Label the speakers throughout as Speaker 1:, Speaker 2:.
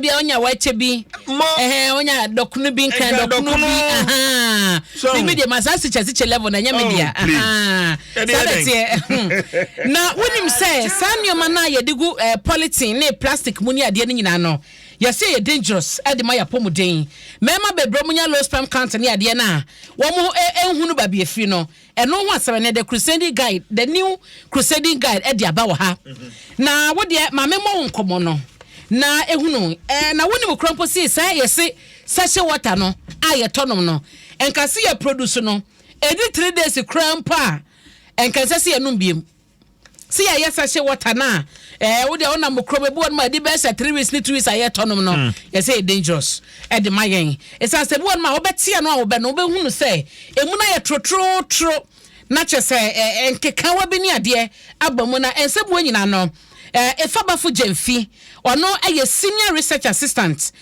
Speaker 1: bia onya wache bi onya dokunu bi nkan dokunu bi the media masasi chase level na nya media na wonim say sanyo mana yedigu polythene ne plastic muni ade ne nyina no yase ye dangerous ade ma ya pomuden mema bebro munya low sperm count ne ade na wo mo ehunu ba bia fi no eno ho asebe ne the crusading guide the new crusading guide ade aba wo ha na wo de ma memo nkomo no na ehunu na woni mo krompo si say yesi sachet water no aye tonom no enkase ye produce no edi 3 days krampa enkase se enum biem si ya sachet water na wo de ona mo krobe bo ma di be say 3 weeks ni 2 weeks aye tonom no yesi dangerous e de mayen esa se bo ma obetia no a obe no obehunu say emuna ye trotro na chese enkeka wa bi ni ade abamu na ensebo nyina no Efabafo Jemfi ono aye senior research assistant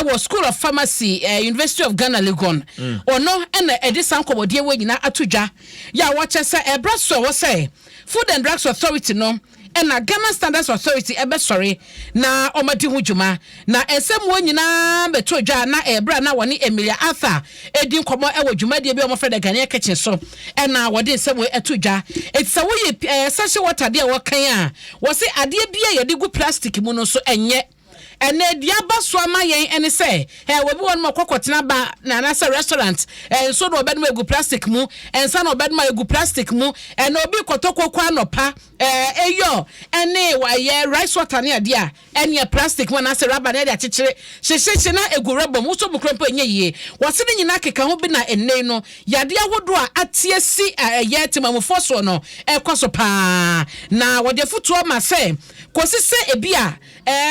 Speaker 1: was School of Pharmacy University of Ghana Legon ono ena edisan komodie we nyina atudwa ya wache say ebraso wo say Food and Drugs Authority no ena Ghana Standards Authority ebe sorry na omadi hujuma na esem wo nyina betodwa na ebra na woni Emilia Arthur edin komo ewo dwumade bi omofre de Ghana kitchen so ena wode nsem wo etodwa etsa wo ye sachet water de wo kan a wo se ade bia ye de gu plastic mu no so enye ene dia baso amayen ene se we bi won makokotena ba na na se restaurant so do obedma egu plastic mu ensa na obedma egu plastic mu ene obi kotokokwa anopa eyo ene wa ye rice water ne ade a ene plastic mu na se rubber na de akekere hyehyehye na egu rubber mu so bukrompo enye yie wose ne nyina keka ho bi na enne no yade awodo a atie si ye temamufo so no ekoso pa na wode futuo ma se kosi se ebi a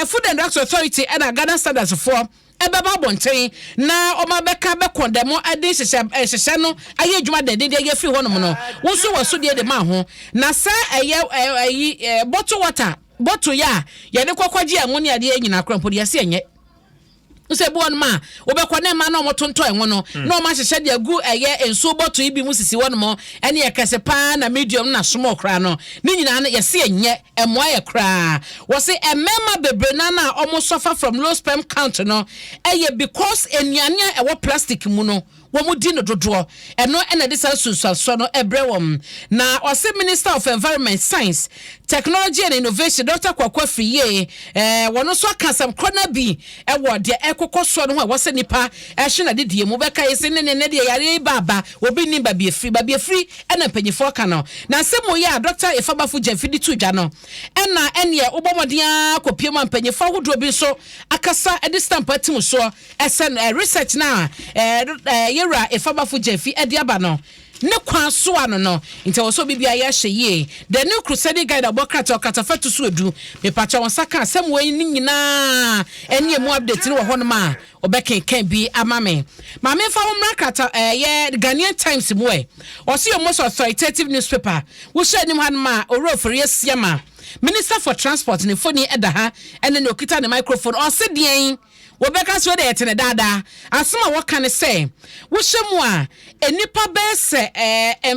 Speaker 1: Food and Drugs Authority and Ghana Standards for ebeba bonten na omabeka be kondemo ade hyehyɛ no aye adwuma de ye free honom no wo so wo so de ma ho na sa bottle water bottle ya ye de kwakwaje anwone ade nyina krampo de yase enye Use buon ma obekwa na ma na omotonto enwo no na o ma hyehye de agu enso boto ibi mu sisi wono mo ene ye kese pa na medium na small kra no ni nyina na ye se enye emoa ye kra wo se emema bebre na omo suffer from low sperm count no because enuane ewo plastic mu no womu di no dodo eno ena de sansuso no ebrewom na ose Minister of Environment, Science, Technology and Innovation Dr. Kwakwa Fiye wono so akasam krona bi ewo de ekokoso no ho wose nipa ehwe na de die mu beka yese ne de yare baba obi ni ba bia free ena panyifo ka no na semo ya Dr. Efabafo Jemfi di tudwa no ena ene obomodia kopiem panyifo hodo bi so akasa edi stamp atim so esen research na yera Efabafo Jemfi edi aba no ne kwanso ano no nti wo so bibia ya hye the new crusading guide abokata okatafatu so edu me pacha won saka asem we ni nyina ene emu update ni wo ho no ma obeken kan bi amame ma me fa wo mrakata ye Ghanaian Times mu o se your most authoritative newspaper wo share nim han ma orofori asiama Minister for Transport ni foni edaha ene ne okita ne microphone o se den wobeka so de etene dada asoma wo kan se wo hyemu a enipa be se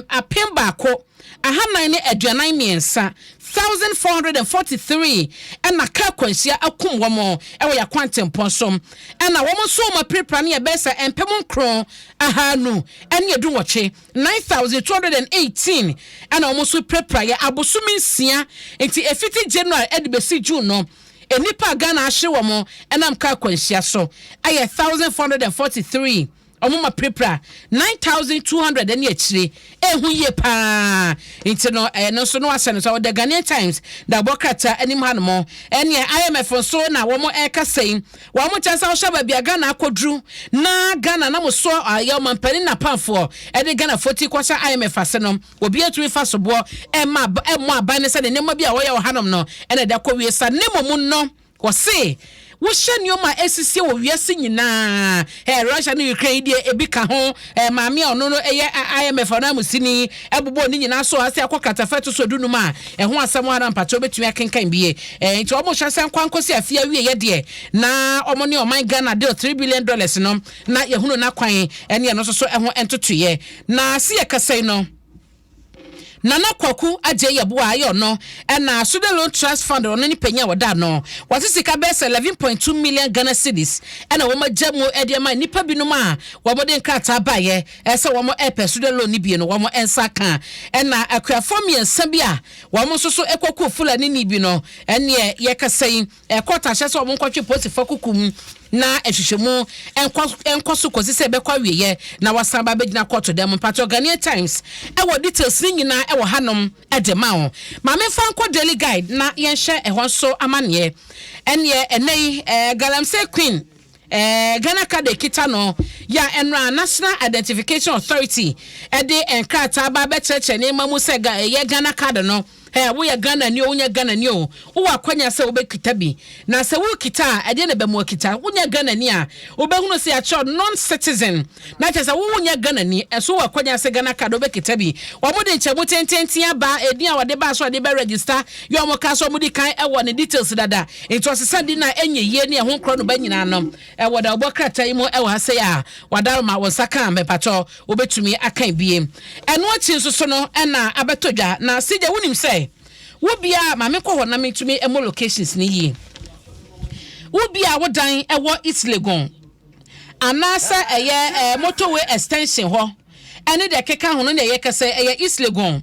Speaker 1: apemba ko ahanan ne aduanan miensa 1443 ena ka kwansia akum womo ewo ya kwantempon som ena womo so ma prepare ne be se empem nkron ahanu ene edu woche 9218 ena womo so prepare ya abosumi nsia enti efiti January edibesi June no enipa Ghana ahye womo enam ka kwansia so aye 1443 omuma prepra 9200 eni achire ehu ye pa nti no no so no asene so the Ghanaian Times da bokata enim hanmo ene IMF so na womo eka sei womo chansa wo shaba bia Ghana akodru na Ghana na mo so ayo mampani na panfo ede Ghana 40 kwasa IMF asenom obi atumi fa sobo emo abane se ne nema bia wo ye wo hanom no ene da kɔ wiesa nemo mu no wo se wo hyenioma esisi wo wiase nyina Russia na Ukraine die ebi ka ho maame ono no IMF na musini ebobo ni nyina so ase akokata feto so dunu ma ho asam ara mpacho betumi akenkan biye nti omo hyase nkwankosi afia wie ye de na omo ne oman Ghana de $3 billion no na yehunu na kwan ene no so ho entotoye na se ye kasai no Nana Kwaku aje yeboa ayo no na Student Loan Trust Fund on ni penya wada no wase sika be 11.2 million Ghana cedis na wo magyamu ediama nipa binom a wo modern krata baye se wo mo epe student loan ni bi no wo mo ensa kan na akuafo miensa bi a wo mo soso ekoku fulani ni bi no ene ye kasen ekota hye se wo mo kwatwe posifa kukum na ehwehwemu enkoso kosi se be kwa wiye na wasan ba begina court dem Pato Ghanaian Times wo details ni nyina wo hanom edema ho ma me fa nko daily guide na yenhye ehon so amane ene enei galamsey queen Ghana card kita no ya enra National Identification Authority de enkrata ba be cheche ne mamu se ye Ghana card no wo ya Ghana ni o nya Ghana ni o wo akwanya se wo be kita bi na se wo kita ade ne be mo kita wo nya Ghana ni a wo be hunu se a child non citizen na che se wo nya Ghana ni so wo akwanya se Ghana card wo be kita bi wo mo de nche mo tententen aba edin a wo de ba so de be register yo mo ka so mo di kan e wo ne details dada ento sesa di na enye ye ne ho kro no ba nyina no e wo da obo krata imo e wo ha se ya wadaro ma wo saka me pato wo betumi akan biem eno achi nso no e na abetodwa na sije wonim se wo bia ma me ko ho na metumi emo locations ni yi wo bia wo dan e wo Islegon anasa eye motorway extension ho ene de keka ho no na ye kese eye Islegon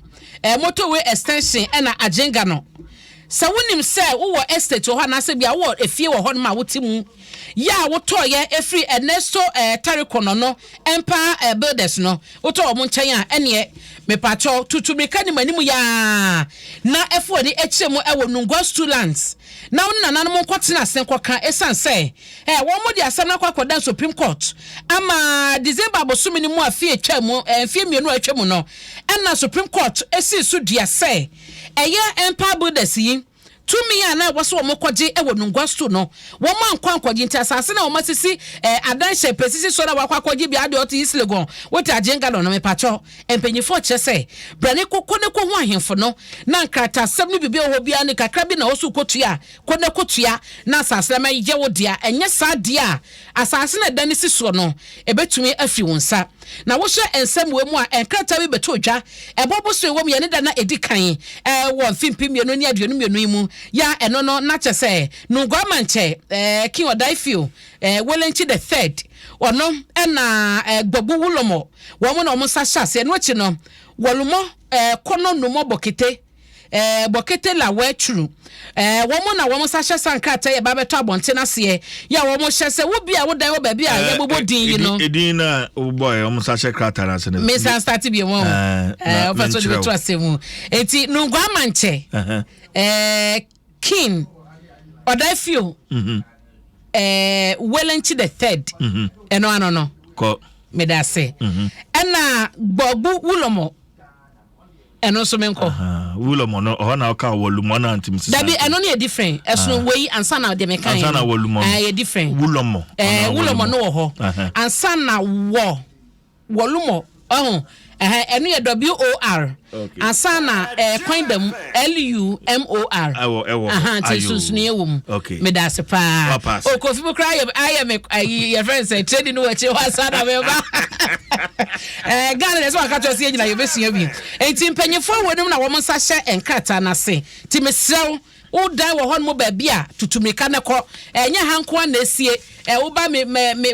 Speaker 1: motorway extension e na ajenga no sa wonim se wo estate ho na se bia wo efie wo ho ma wotimu ya wo toye efri Ernesto Tarikono no Empire Builders no wo to mo nchen a ene me pacho tutumika ni manimu ya na efo ni echemu ewo Nungwa Students na woni nananom nkotena senkoka esanse wo mo di asem na kwakoda Supreme Court ama December abosumi ni mu afie twam afie mienu atwam no na Supreme Court esi so dia se eye Empire Builders yi tumi ya na waso wo mokwaje ewo Nungwa Stu no wo ma nkwankwaje nti asase na wo masisi adanhye pesisi so na wakwakwaje bia de oto Islegon woti ajenga no me pacho empanyifo chese brane kokone ko ho ahemfo no na nkrata asem no bibia ho bia ne kakra bi na osu kotua kone kotua na asase ma ye wo dia enye sa dia asase na dane siso no ebetumi afi wonsa na wo hye ensem we mu a enkrata bi beto dwa ebobo so ewom ye ne da na edikan wo mfimpi mienu ni aduonu mienu mu ya eno no na chese Nungwa manche king Odaifio Welenchi the third ono na gbogbo wulomo wo mo na mo sa hyase no chi no wolumo kono numo bokete la wetru wo mo na wo mo sa hyase ankata ye ba beto abonte na se ya wo mo hyase wo bia wo dan wo ba bia ye bobo din yi no
Speaker 2: edin na wo boy wo mo sa hyase krata na se ne
Speaker 1: me sa start bi mo ofaso de beto asemu enti Nungwa manche King Odaifio Welenchi the third eno no
Speaker 2: ko
Speaker 1: me da se na gbogbo wulomo eno so menko
Speaker 2: wulomo no ho na ka wolumo na antim sisa
Speaker 1: da bi eno no e different esono wei ansa na de mekan
Speaker 2: ansa na wolumo
Speaker 1: e different
Speaker 2: wulomo
Speaker 1: no ho ansa na wolumo enu ye WOR asana kwindem LUMOR tisus ni ewum me da se pa o kofi bu cry I friends say trading no eche asana me ba Ghana les wa ka to se nyina ye besua bi enti mpanyefo wodum na wo nsa hye enkrata na se ti mesrew o dan wo hon mo ba bia tutumika ne ko enya hanko na esie wo ba me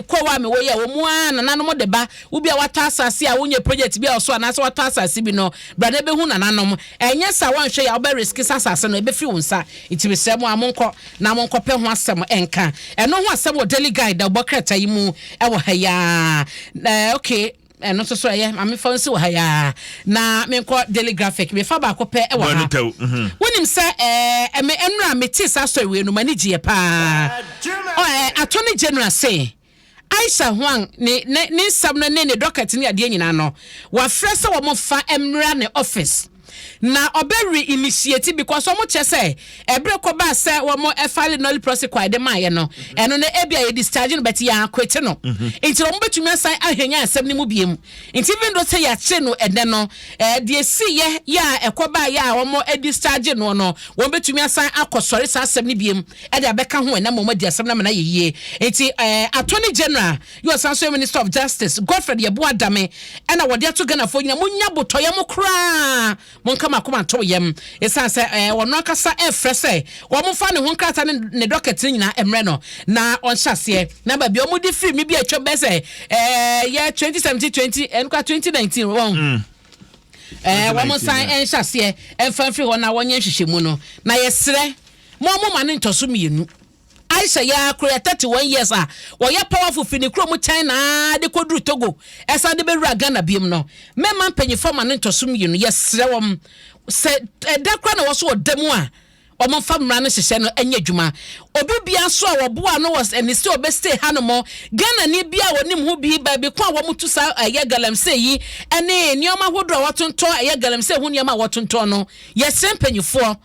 Speaker 1: ko wa me wo ye wo mu ana nanom de ba wo bia wata asase a wonye project bia oso ana so wata asase bi no brada be hu nanom enya sa wanhwe ya wo ba risk asase no e be fi wonsa itibisem amonko na amonko pe ho asem enka eno ho asem wo daily guide da bokrata yi mu e wo ha ya okay no so ye mame fancy wo ha ya na me ko daily graphic me fa ba ko pe e wo ha wonim se me enra me tisa so we no mani gie pa attorney general say Aisha Huang ni sam no ne docket ni ade nyina no wa frese wo mo fa emra ne office na oberi initiate because omo chese ebre ko ba se wo mo file no prosecute de maye no eno na ebia ye discharge no bet ya kwete no enti omo betumi asan ahwenya asem ni mu biem enti even do say ya che no ede no de si ye ya ekoba ya wo mo discharge no wo betumi asan akosori sa asem ni biem e de abeka ho na mo di asem na na ye enti attorney general you are minister of justice Godfred Yeboah Dame na wo de ato Ghana fo nyina munya botoye mo kra kama koma to yam esan se wono akasa efre se wo mo fa ne ho krata ne docket nyina emre no na on hyase na ba bi o mo di free mi bi atwa be se ye 2017 enka 2019 won wo mo san en hyase emfa free ho na wonye hwehwemu no na yesre mo ma ne ntoso mienu Aisha ya kura 31 years wo ya powerful fini kro mu China de koduru Togo esa de bewura Ghana biem no me man panyifo ma ne ntosum yi no yesre wom se da kra na wo so odemu a o mo fa mra no hyehyɛ no anya dwuma obi bia so a wo boa no was and still be stay hanomo Ghana ni bia wonim ho bi ba bi kwa wo mutu sa aye galamse yi ene nioma hodo a wotonto aye galamse ho nioma wotonto no yesre panyifo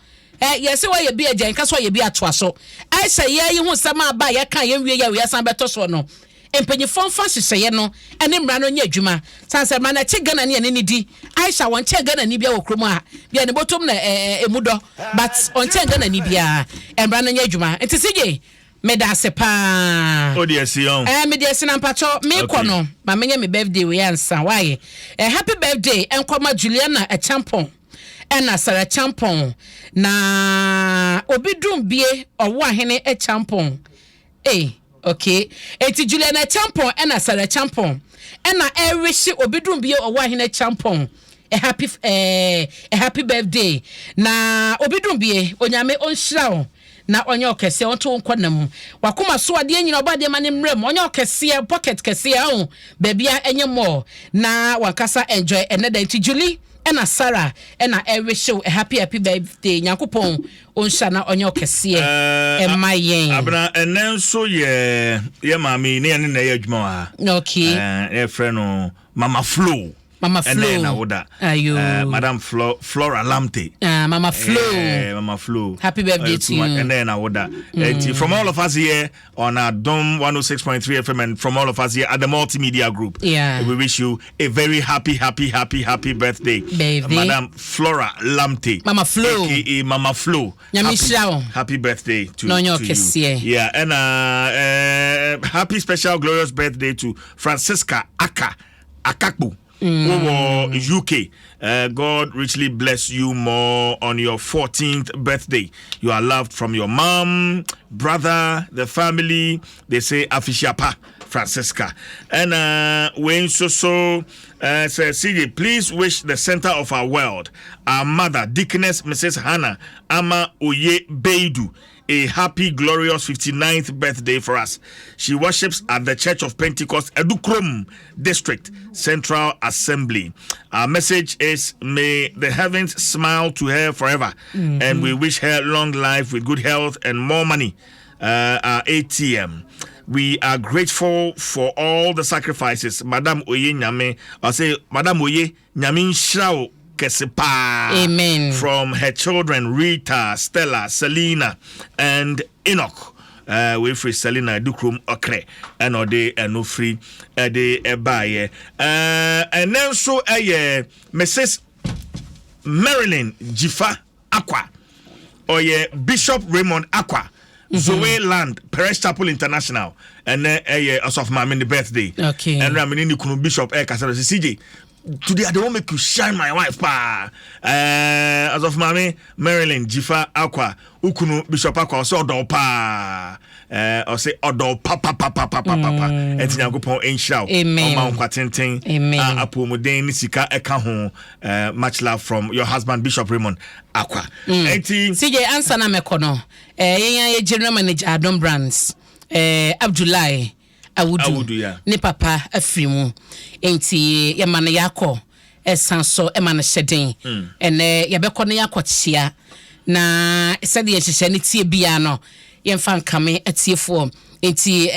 Speaker 1: yes why you be a giant, why you be a twaso. I say, yeah, you won't some buy a can you we are some better so no. And penny phone fancy say no, and then run on your juma. Sansa man a chicken and any D. I shall want chicken and Nibia Kruma, be at the bottom a mudo, but on chicken and Nibia and run on your juma. And to see Meda sepa.
Speaker 2: Oh dear, Sion.
Speaker 1: Me dear Sinan Pacho, me kono. My me birthday we answer. Why? A happy birthday and come Juliana a champon. Ena Sarah champon na obidum bie owo ahene e champon okay eti Juliana champon ena Sarah champon ena ewishi obidum bie owo ahene champon a happy birthday na obidum bie onyame onhyira na onye okese onto nkwanam wakoma so ade nyina obade ma ne mrem onye okese pocket kese a bebia enye mo na wakasa enjoy eneda enti Julie ena Sarah ena show a happy birthday Nyankopon onsha na onye okese emayen
Speaker 2: abna enenso ye mami ne ne ye adwuma ha
Speaker 1: okay
Speaker 2: e friend no Mama Flo na woda Madam Flora Lamte
Speaker 1: Mama
Speaker 2: Flo
Speaker 1: happy birthday to you
Speaker 2: and then na woda from all of us here on Adom 106.3 FM and from all of us here at the multimedia group we wish you a very happy birthday
Speaker 1: baby.
Speaker 2: Madam Flora Lamte
Speaker 1: Mama Flo
Speaker 2: aka Mama Flo happy birthday to you yeah and happy special glorious birthday to Francisca Akakbu UK. God richly bless you more on your 14th birthday. You are loved from your mom, brother, the family. They say Afishiapa Francisca. And when says CJ, please wish the center of our world, our mother, Deaconess Mrs. Hannah Ama Oye Beidu, a happy, glorious 59th birthday for us. She worships at the Church of Pentecost, Edukrom District, Central Assembly. Our message is, may the heavens smile to her forever. And we wish her long life with good health and more money. Our ATM. We are grateful for all the sacrifices. Madam Oye Nyame, I say, Madam Oye Nyamin Shao.
Speaker 1: Amen.
Speaker 2: From her children Rita, Stella, Selena, and Enoch. We free Selena Dukrum Okre and Ode and no free de Ebaye. And then so Mrs. Marilyn Jifa Aqua or Bishop Raymond Aqua. Zoe Land, Perez Chapel International, and then as of my mini birthday.
Speaker 1: Okay.
Speaker 2: And Ramini Kunu Bishop Kasara CJ. Today I don't make you shine my wife pa. As of mommy Marilyn Jifa Aqua Ukunu Bishop Aqua so do pa. Or say odo papa enti Nyankopon enhira o ma nkwa tenten apomuden sika eka ho much love from your husband Bishop Raymond Aqua. Enti
Speaker 1: CJ answer na mekono yen general manager Adom Brands Abdullahi Awudu
Speaker 2: yeah.
Speaker 1: Ni papa afrimu enti ye man yakọ esanso e man hyeden ene ye bekọ ne yakọ na sede ye hyehyɛ ne tie bia no ye mfa nkame atiefo enti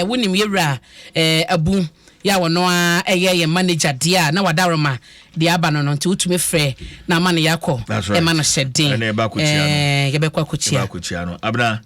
Speaker 1: wonim yewra abu ya wono a ye manager dia na wadaroma dia aba no nti utumi frɛ na man yakọ e man hyeden
Speaker 2: ye bekọ
Speaker 1: akọchia
Speaker 2: no abna